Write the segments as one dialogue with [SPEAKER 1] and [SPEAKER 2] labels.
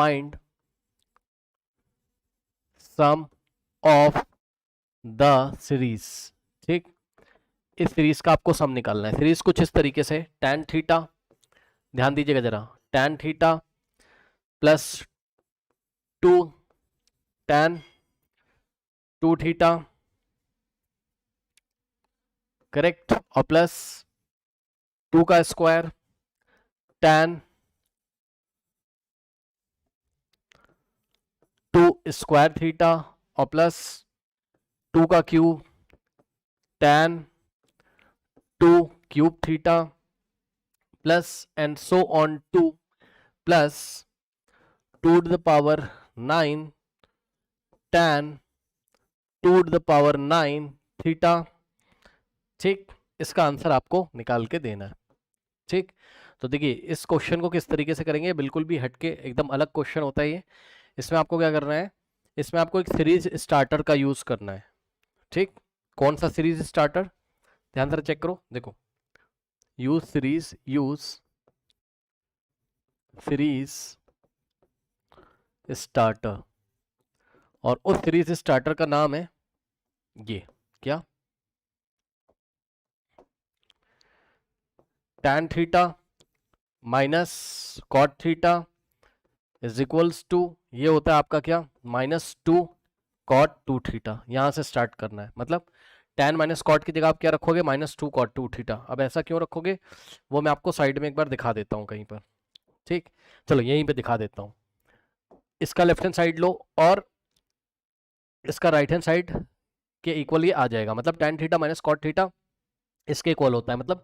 [SPEAKER 1] Find sum of the series. ठीक, इस series का आपको सम निकालना है। सीरीज कुछ इस तरीके से, tan थीटा, ध्यान दीजिएगा जरा, tan theta plus 2 tan 2 theta, correct, और प्लस 2 का स्क्वायर tan 2 स्क्वायर थीटा, और प्लस 2 का cube tan 2 cube theta, plus and so on 2 plus 2 to the power 9 tan 2 to the power 9 theta. ठीक, इसका answer आपको निकाल के देना है। ठीक, तो देखिए इस क्वेश्चन को किस तरीके से करेंगे, बिल्कुल भी हटके एकदम अलग क्वेश्चन होता है ये। इसमें आपको क्या करना है, इसमें आपको एक सीरीज स्टार्टर का यूज करना है। ठीक, कौन सा सीरीज स्टार्टर, ध्यान से चेक करो, देखो, यूज सीरीज स्टार्टर, और उस सीरीज स्टार्टर का नाम है ये, क्या, tan theta minus cot theta is equals to, ये होता है आपका क्या, -2 कॉट 2 थीटा। यहां से स्टार्ट करना है, मतलब tan माइनस कॉट की जगह आप क्या रखोगे, -2 कॉट 2 थीटा। अब ऐसा क्यों रखोगे, वो मैं आपको साइड में एक बार दिखा देता हूं कहीं पर। ठीक, चलो यहीं पे दिखा देता हूं। इसका लेफ्ट हैंड साइड लो और इसका राइट हैंड साइड के इक्वल ही आ जाएगा, मतलब tan theta minus cot theta इसके इक्वल होता है। मतलब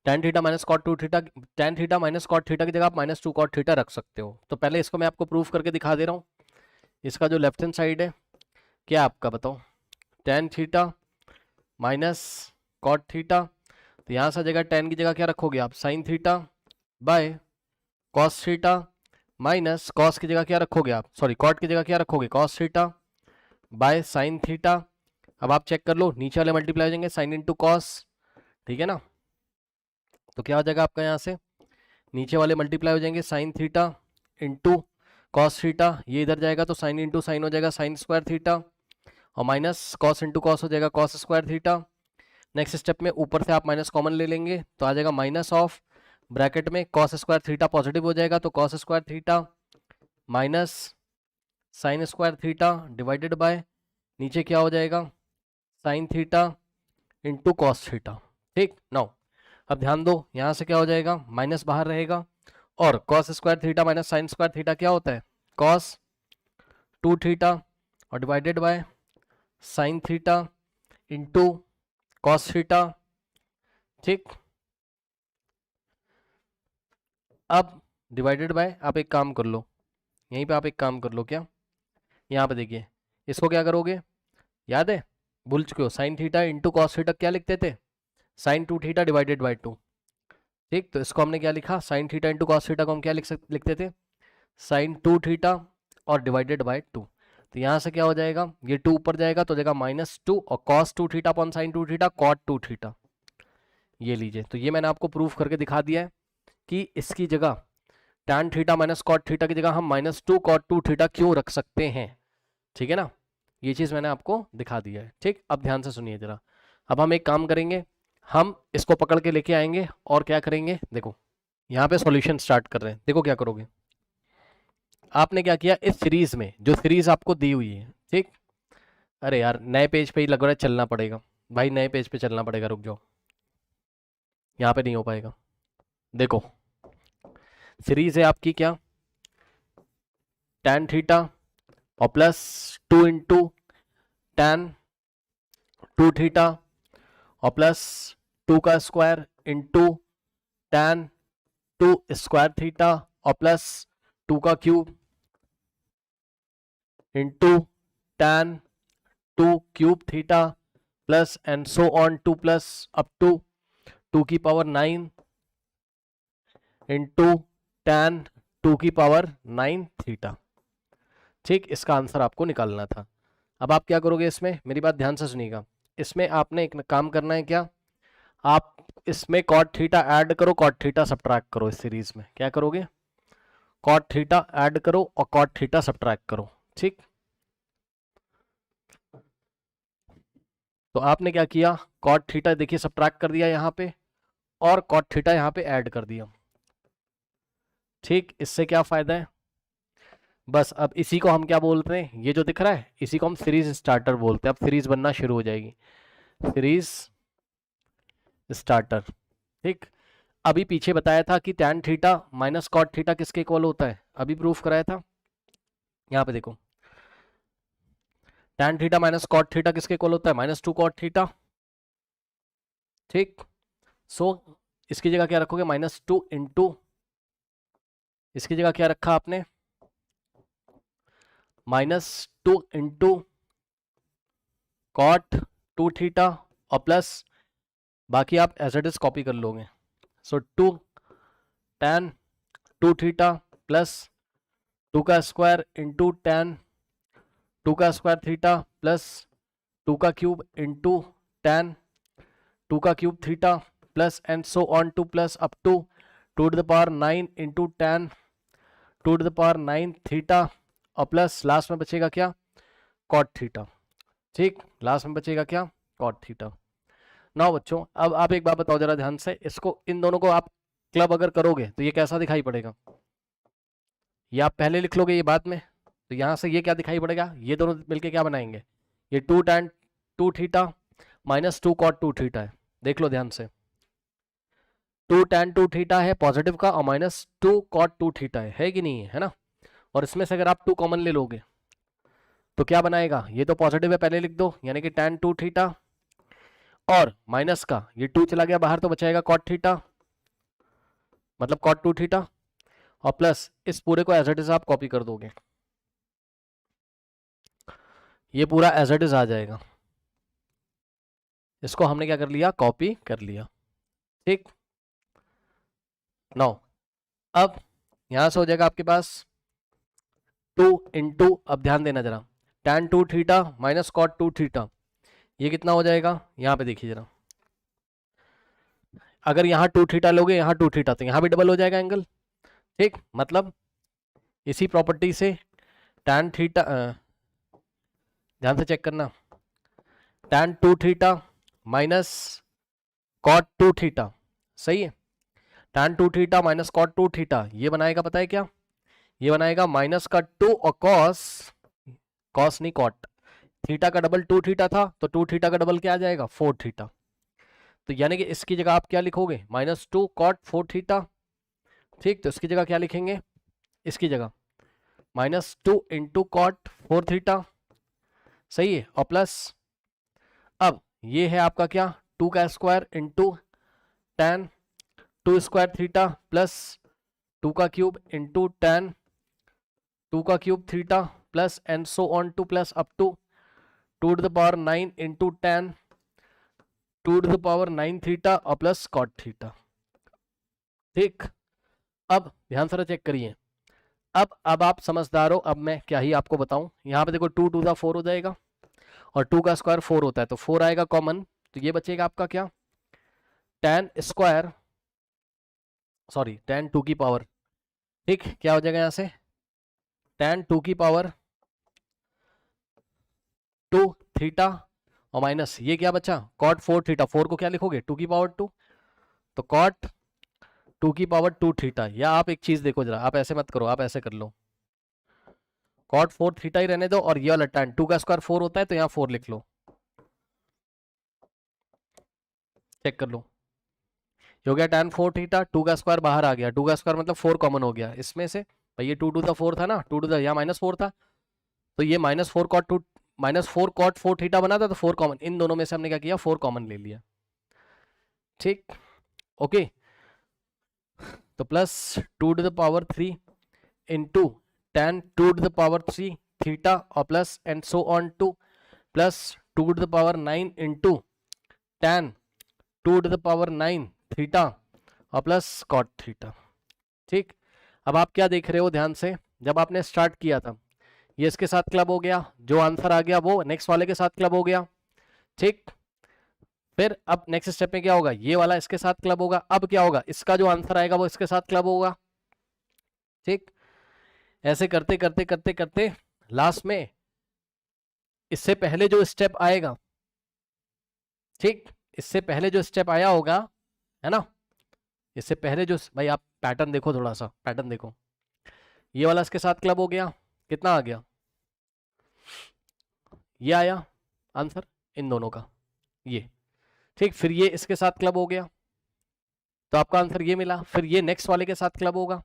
[SPEAKER 1] tan theta minus cot 2 theta, tan theta minus cot theta की जगह आप -2 कॉट थीटा रख सकते हो। तो पहले इसको मैं आपको प्रूफ करके दिखा दे रहा हूँ। इसका जो लेफ्ट हैंड साइड है क्या आपका, बताओ, tan theta minus cot theta, तो यहाँ से जगह tan की जगह क्या रखोगे आप, sin theta by cos theta, minus cos की जगह क्या रखोगे आप, सॉरी कॉट की जगह क्या रखोगे, cos theta by sin theta. अब आप चेक कर लो, नीचे वाले मल्टीप्लाई हो जाएंगे sin इंटू कॉस, ठीक है ना। तो क्या हो जाएगा आपका, यहाँ से नीचे वाले मल्टीप्लाई हो जाएंगे sin theta into cos theta, ये इधर जाएगा तो sin इंटू साइन हो जाएगा sin स्क्वायर थीटा, और माइनस कॉस इंटू कॉस हो जाएगा cos square theta. Next step में ऊपर से आप माइनस कॉमन ले लेंगे तो आ जाएगा माइनस ऑफ ब्रैकेट में कॉस स्क्वायर थीटा पॉजिटिव हो जाएगा तो cos square theta minus sine square theta divided by नीचे क्या हो जाएगा, sine theta into cos theta. ठीक, नाउ अब ध्यान दो, यहाँ से क्या हो जाएगा, माइनस बाहर रहेगा, और cos square theta minus sine square theta क्या होता है, कॉस 2 थीटा, और divided by sine theta into cos theta. ठीक, अब डिवाइडेड बाय, आप एक काम कर लो, यहीं पे आप एक काम कर लो, क्या, यहाँ पे देखिए, इसको क्या करोगे, याद है, भूल चुके हो, sine theta into cos theta क्या लिखते थे, साइन 2 थीटा डिवाइडेड बाय 2। ठीक, तो इसको हमने क्या लिखा, sine theta into cos theta को हम क्या लिखते थे, साइन 2 थीटा और डिवाइडेड बाय 2। तो यहाँ से क्या हो जाएगा, ये 2 ऊपर जाएगा तो जाएगा -2 और cos 2 theta upon sine 2 theta cot 2 theta. ये लीजिए, तो ये मैंने आपको प्रूफ करके दिखा दिया है कि इसकी जगह tan theta minus cot theta की जगह हम -2 कॉट 2 थीटा क्यों रख सकते हैं। ठीक है ना, ये चीज़ मैंने आपको दिखा दिया है। ठीक, अब ध्यान से सुनिए जरा, अब हम एक काम करेंगे, हम इसको पकड़ के लेके आएंगे और क्या करेंगे, देखो यहाँ पे सॉल्यूशन स्टार्ट कर रहे हैं। देखो क्या करोगे, आपने क्या किया, इस सीरीज में जो सीरीज आपको दी हुई है, ठीक, अरे यार नए पेज पे ही लग रहा है चलना पड़ेगा भाई, नए पेज पे चलना पड़ेगा, रुक जाओ, यहाँ पे नहीं हो पाएगा। देखो सीरीज है आपकी क्या, tan थीटा और प्लस 2 इंटू tan 2 थीटा और प्लस 2 का square into tan 2 square theta और प्लस 2 का cube into tan 2 cube theta plus and so on 2 plus up to 2 की पावर 9 इंटू tan 2 की पावर 9 थीटा। ठीक, इसका आंसर आपको निकालना था। अब आप क्या करोगे, इसमें मेरी बात ध्यान से सुनिएगा, इसमें आपने एक काम करना है, क्या, आप इसमें कॉट थीटा ऐड करो, कॉट थीटा सब्ट्रैक्ट करो। इस सीरीज में क्या करोगे, कॉट थीटा ऐड करो और कॉट थीटा सब्ट्रैक्ट करो। ठीक, तो आपने क्या किया, कॉट थीटा देखिए सब्ट्रैक्ट कर दिया यहाँ पे और कॉट थीटा यहाँ पे ऐड कर दिया। ठीक, इससे क्या फायदा है, बस अब इसी को हम क्या बोलते हैं, ये जो दिख रहा है इसी को हम सीरीज स्टार्टर बोलते हैं। अब सीरीज बनना शुरू हो जाएगी, सीरीज स्टार्टर। ठीक, अभी पीछे बताया था कि tan theta minus cot theta किसके इक्वल होता है, अभी प्रूफ कराया था। यहाँ पे देखो tan theta minus cot theta किसके इक्वल होता है, -2 कॉट थीटा। ठीक, सो इसकी जगह क्या रखोगे, -2 इंटू, इसकी जगह क्या रखा आपने, -2 इंटू कॉट 2 थीटा और प्लस बाकी आप एज इट इज कॉपी कर लोगे। सो 2 tan 2 थीटा प्लस 2 का स्क्वायर इंटू tan 2 का स्क्वायर थीटा प्लस 2 का क्यूब इंटू tan 2 का cube theta plus and so on to plus up to 2 to the power 9 into tan 2 to the power 9 theta और plus last में बचेगा क्या, cot theta. ठीक, last में बचेगा क्या, कॉट थीटा। नाउ बच्चों अब आप एक बात बताओ जरा ध्यान से, इसको इन दोनों को आप क्लब अगर करोगे तो ये कैसा दिखाई पड़ेगा, ये आप पहले लिख लोगे ये बाद में, तो यहाँ से ये क्या दिखाई पड़ेगा, ये दोनों मिलके क्या बनाएंगे, ये 2 tan 2 थीटा -2 कॉट 2 थीटा है। देख लो ध्यान से, 2 tan 2 थीटा है पॉजिटिव का और -2 कॉट 2 थीटा है कि नहीं है ना। और इसमें से अगर आप 2 कॉमन ले लोगे तो क्या बनाएगा, ये तो पॉजिटिव है पहले लिख दो, यानी कि tan 2 थीटा और माइनस का ये 2 चला गया बाहर तो बचाएगा कॉट थीटा, मतलब कॉट 2 थीटा और प्लस इस पूरे को एज इट इज आप कॉपी कर दोगे, ये पूरा एज इट इज आ जाएगा, इसको हमने क्या कर लिया, कॉपी कर लिया। ठीक, नाउ अब यहां से हो जाएगा आपके पास 2 इंटू, अब ध्यान देना जरा, tan 2 theta minus cot 2 theta, ये कितना हो जाएगा, यहाँ पे देखिए जरा, अगर यहाँ 2 थीटा लोगे यहाँ 2 थीटा तो यहाँ भी डबल हो जाएगा एंगल। ठीक, मतलब इसी प्रॉपर्टी से tan थीटा, ध्यान से चेक करना, tan 2 theta minus cot 2 theta, सही है, tan 2 theta minus cot 2 theta ये बनाएगा पता है क्या, ये बनाएगा माइनस का 2 और कॉस, कॉस नहीं कॉट, थीटा का डबल 2 थीटा था तो 2 थीटा का डबल क्या आ जाएगा, 4 थीटा। तो यानी कि इसकी जगह आप क्या लिखोगे, -2 कॉट 4 थीटा। ठीक, तो इसकी जगह क्या लिखेंगे, इसकी जगह -2 इंटू कॉट 4 थीटा, सही है, और प्लस अब ये है आपका क्या, 2 का square into tan 2 square theta plus 2 का क्यूब इंटू tan 2 का cube theta plus and so on to plus up to 2 to the power 9 into tan 2 to the power 9 theta और प्लस कॉट थीटा। ठीक, अब ध्यान से check करिए, अब आप समझदार हो, अब मैं क्या ही आपको बताऊं, यहाँ पे देखो 2 to the 4 हो जाएगा और 2 का स्क्वायर 4 होता है तो 4 आएगा कॉमन, तो ये बचेगा आपका क्या, tan स्क्वायर, सॉरी tan 2 की पावर, ठीक क्या हो जाएगा यहाँ से, tan 2 की पावर 2 थीटा और माइनस ये क्या बचा, कॉट 4 थीटा, 4 को क्या लिखोगे 2 की पावर 2, तो कॉट 2 की पावर 2 थीटा, या आप एक चीज देखो जरा, आप ऐसे मत करो, आप ऐसे कर लो, कॉट 4 थीटा ही रहने दो और ये वाला tan 2 का स्क्वायर 4 होता है तो यहाँ 4 लिख लो, चेक कर लो, ये हो गया tan 4 थीटा, 2 का स्क्वायर बाहर आ गया, 2 का स्क्वायर मतलब 4 कॉमन हो गया इसमें से, भाई ये 2 to the 4 था ना, 2 to the यहाँ -4 था तो ये -4 कॉट 2 -4 कॉट 4 थीटा बना था तो 4 कॉमन, इन दोनों में से हमने क्या किया 4 कॉमन ले लिया। ठीक, ओके, तो plus 2 to the power 3 into tan 2 to the power 3 theta और plus and so on to plus 2 to the power 9 into tan 2 to the power 9 theta और प्लस कॉट थीटा। ठीक, अब आप क्या देख रहे हो ध्यान से, जब आपने स्टार्ट किया था ये इसके साथ क्लब हो गया, जो आंसर आ गया वो नेक्स्ट वाले के साथ क्लब हो गया। ठीक, फिर अब नेक्स्ट स्टेप में क्या होगा, ये वाला इसके साथ क्लब होगा, अब क्या होगा, इसका जो आंसर आएगा वो इसके साथ क्लब होगा। ठीक, ऐसे करते करते करते करते लास्ट में इससे पहले जो स्टेप आएगा, ठीक, इससे पहले जो स्टेप आया होगा, है ना, इससे पहले जो, भाई आप पैटर्न देखो, थोड़ा सा पैटर्न देखो, ये वाला इसके साथ क्लब हो गया, कितना आ गया, ये आया आंसर इन दोनों का, ये, ठीक, फिर ये इसके साथ क्लब हो गया तो आपका आंसर ये मिला, फिर ये नेक्स्ट वाले के साथ क्लब होगा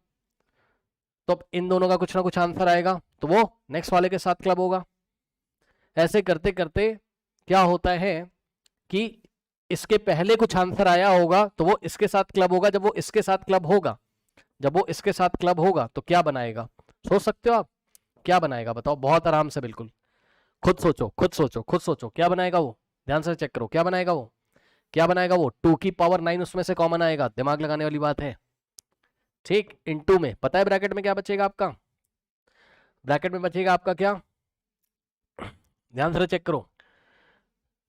[SPEAKER 1] तो अब इन दोनों का कुछ ना कुछ आंसर आएगा तो वो नेक्स्ट वाले के साथ क्लब होगा। ऐसे करते करते क्या होता है कि इसके पहले कुछ आंसर आया होगा तो वो इसके साथ क्लब होगा, जब वो इसके साथ क्लब होगा, जब वो इसके साथ क्लब होगा तो क्या बनाएगा, सोच सकते हो आप, क्या बनाएगा बताओ, बहुत आराम से, बिल्कुल खुद सोचो, खुद सोचो, खुद सोचो, क्या बनाएगा वो, ध्यान से चेक करो, क्या बनाएगा वो, क्या बनाएगा वो, 2 की पावर 9 उसमें से कॉमन आएगा, दिमाग लगाने वाली बात है, ठीक, इनटू में, पता है ब्रैकेट में क्या बचेगा आपका, ब्रैकेट में बचेगा आपका क्या, ध्यान से चेक करो,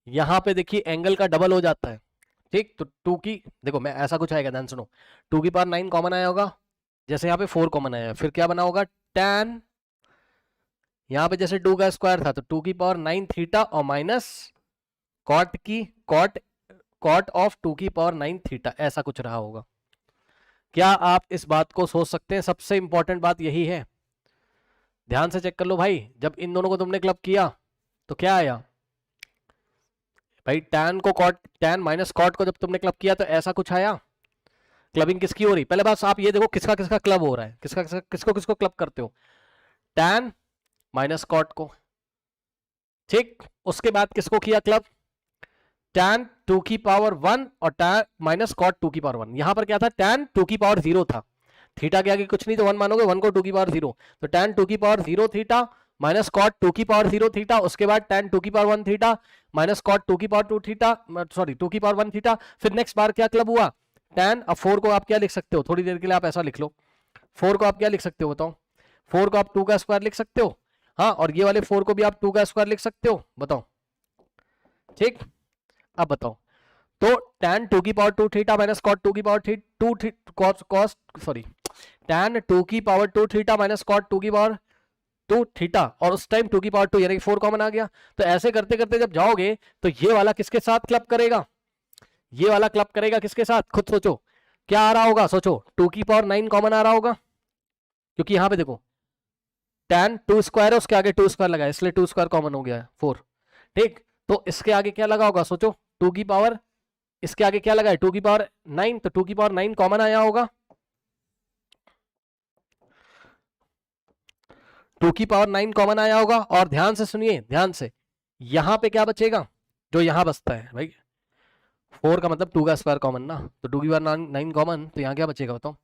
[SPEAKER 1] यहां पे देखिए एंगल का डबल हो जाता है, ठीक, तो 2 की, देखो मैं ऐसा कुछ आएगा, ध्यान सुनो, 2 की पावर 9 कॉमन आया होगा, जैसे यहाँ पे 4 कॉमन आया, फिर क्या बना होगा, tan, यहाँ पे जैसे 2 का स्क्वायर था तो 2 की पावर 9 थीटा और माइनस कॉट की कॉट ऑफ 2 की पावर 9 थीटा, ऐसा कुछ रहा होगा। क्या आप इस बात को सोच सकते हैं, सबसे इंपॉर्टेंट बात यही है, ध्यान से चेक कर लो भाई, जब इन दोनों को तुमने क्लब किया तो क्या आया भाई, tan माइनस कॉट को जब तुमने क्लब किया तो ऐसा कुछ आया, क्लबिंग किसकी हो रही, पहले बात आप ये देखो किसका किसका क्लब हो रहा है, किसको किसको क्लब करते हो, tan माइनस कॉट को, ठीक, उसके बाद किसको किया क्लब, tan 2 की पावर 1 और tan माइनस कॉट 2 की पावर 1, यहां पर क्या था, tan 2 की पावर 0 था, थीटा के आगे कुछ नहीं तो 1 मानोगे, 1 को 2 की पावर 0, तो tan 2 की पावर 0 थीटा माइनस कॉट 2 की पावर 0 थीटा, उसके बाद tan 2 की पावर 1 थीटा माइनस कॉट 2 की पावर 2 थीटा, सॉरी 2 की पावर 1 थीटा, फिर नेक्स्ट बार क्या क्लब हुआ, tan, अब 4 को आप क्या लिख सकते हो, थोड़ी देर के लिए आप ऐसा लिख लो, 4 को आप क्या लिख सकते हो बताओ, 4 को आप 2 का स्क्वायर लिख सकते हो, हाँ, और ये वाले 4 को भी आप 2 का स्क्वायर लिख सकते हो, बताओ, ठीक, अब बताओ, तो tan 2 की पावर 2 थीटा माइनस cot 2 की पावर 2 cos सॉरी tan 2 की पावर 2 थीटा माइनस cot 2 की पावर 2 थीटा, और उस टाइम 2 की पावर 2 यानी कि 4 कॉमन आ गया, तो ऐसे करते करते जब जाओगे तो ये वाला किसके साथ क्लब करेगा, ये वाला क्लब करेगा किसके साथ, खुद सोचो क्या आ रहा होगा, सोचो 2 की पावर 9 कॉमन आ रहा होगा, क्योंकि यहां पे देखो tan 2 स्क्वायर है, उसके आगे 2 स्क्वायर लगा है, इसलिए 2 स्क्वायर कॉमन हो गया है 4, ठीक, तो इसके आगे क्या लगा होगा, सोचो 2 की पावर, इसके आगे क्या लगा है 2 की पावर 9, तो 2 की पावर 9 कॉमन आया होगा, 2 की पावर 9 कॉमन आया होगा, और ध्यान से सुनिए, ध्यान से, यहां पे क्या बचेगा, जो यहां बचता है भाई, 4 का मतलब 2 का स्क्वायर कॉमन ना, तो 2 की पावर 9 कॉमन, तो यहां क्या बचेगा बताओ,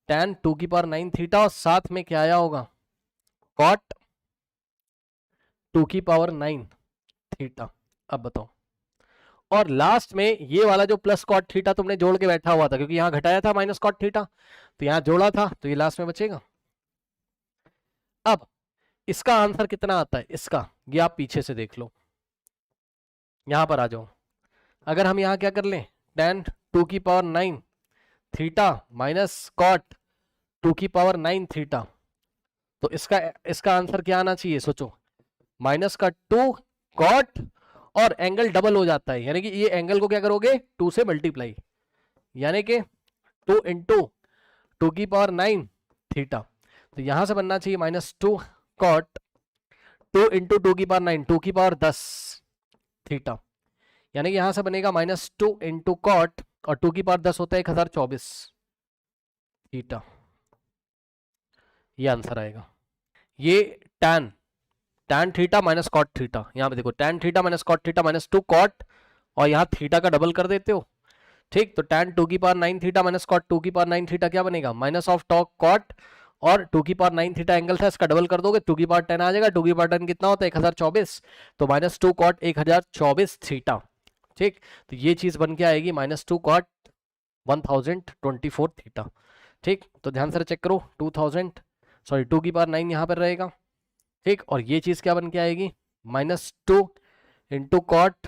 [SPEAKER 1] tan 2 की पावर 9 थीटा, और साथ में क्या आया होगा, cot 2 की पावर 9 थीटा, अब बताओ, और लास्ट में ये वाला जो प्लस कॉट थीटा तुमने जोड़ के बैठा हुआ था, क्योंकि यहां घटाया था माइनस कॉट थीटा, तो यहां जोड़ा था, तो ये लास्ट में बचेगा। अब इसका आंसर कितना आता है, इसका, ये आप पीछे से देख लो, यहां पर आ जाओ, अगर हम यहां क्या कर लें, tan 2 की पावर 9 थीटा माइनस कॉट 2 की पावर 9 थीटा, तो इसका इसका आंसर क्या आना चाहिए, सोचो, माइनस का 2 कॉट, और एंगल डबल हो जाता है, यानी कि ये एंगल को क्या करोगे 2 से मल्टीप्लाई, यानी कि 2 इंटू 2 की पावर 9 थीटा, तो यहां से बनना चाहिए -2 कॉट 2 इंटू 2 की पावर 9 2 की पावर 10 थीटा, यानी कि यहां से बनेगा -2 इंटू कॉट, और 2 की पावर 10 होता है 1024 थीटा, ये आंसर आएगा, ये tan theta minus cot theta, यहाँ पे देखो tan theta minus cot theta -2 cot, और यहाँ थीटा का डबल कर देते हो, ठीक, तो tan 2 की पावर 9 थीटा माइनस कॉट 2 की पावर 9 थीटा क्या बनेगा, माइनस ऑफ टॉक कॉट, और 2 की पावर 9 थीटा एंगल था, इसका डबल कर दोगे 2 की पावर 10 आ जाएगा, 2 की पावर 10 कितना होता है 1024, तो -2 कॉट 1024 थीटा, ठीक, तो ये चीज बन के आएगी -2 कॉट 1024 थीटा, ठीक, तो ध्यान से चेक करो 2 की पावर 9 यहाँ पर रहेगा, ठीक, और ये चीज क्या बन के आएगी -2 इंटू कॉट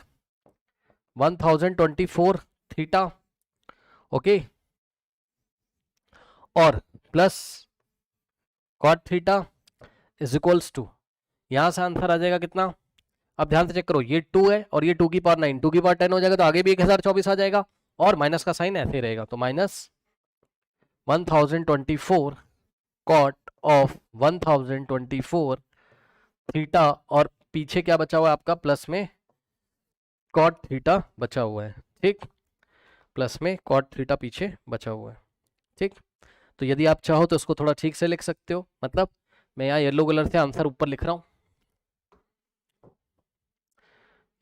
[SPEAKER 1] 1024 थीटा, ओके, और plus cot theta is equals to, यहाँ से आंसर आ जाएगा कितना, अब ध्यान से चेक करो, ये 2 है और ये 2 की पावर 9, 2 की पावर 10 हो जाएगा तो आगे भी 1024 आ जाएगा और माइनस का साइन ऐसे रहेगा, तो माइनस 1024 कॉट ऑफ 1024 थीटा, और पीछे क्या बचा हुआ है आपका, प्लस में कॉट थीटा बचा हुआ है, ठीक, प्लस में कॉट थीटा पीछे बचा हुआ है, ठीक। तो यदि आप चाहो तो इसको थोड़ा ठीक से लिख सकते हो, मतलब मैं यहाँ येलो कलर से आंसर ऊपर लिख रहा हूँ,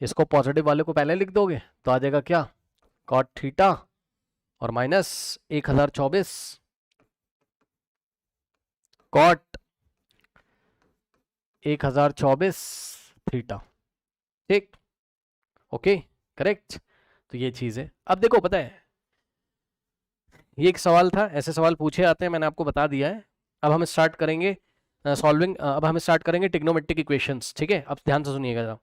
[SPEAKER 1] इसको पॉजिटिव वाले को पहले लिख दोगे तो आ जाएगा क्या, कॉट थीटा और माइनस 1024 कॉट 1024 थीटा, ठीक, ओके, करेक्ट। तो ये चीज है। अब देखो, पता है ये एक सवाल था, ऐसे सवाल पूछे आते हैं, मैंने आपको बता दिया है। अब हम स्टार्ट करेंगे सॉल्विंग, अब हम स्टार्ट करेंगे ट्रिग्नोमेट्रिक इक्वेशंस, ठीक है। अब ध्यान से सुनिएगा जरा,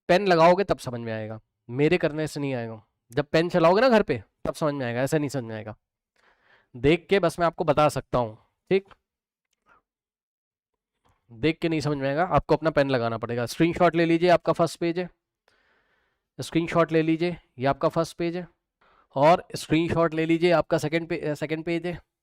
[SPEAKER 1] पेन लगाओगे तब समझ में आएगा, मेरे करने से नहीं आएगा। जब पेन चलाओगे ना घर पे तब समझ में आएगा, ऐसे नहीं समझ में आएगा। देख के बस मैं आपको बता सकता हूँ, ठीक, देख के नहीं समझ में आएगा, आपको अपना पेन लगाना पड़ेगा। स्क्रीनशॉट ले लीजिए, आपका फर्स्ट पेज है, स्क्रीनशॉट ले लीजिए, ये आपका फर्स्ट पेज है, और स्क्रीनशॉट ले लीजिए, आपका सेकंड पेज है,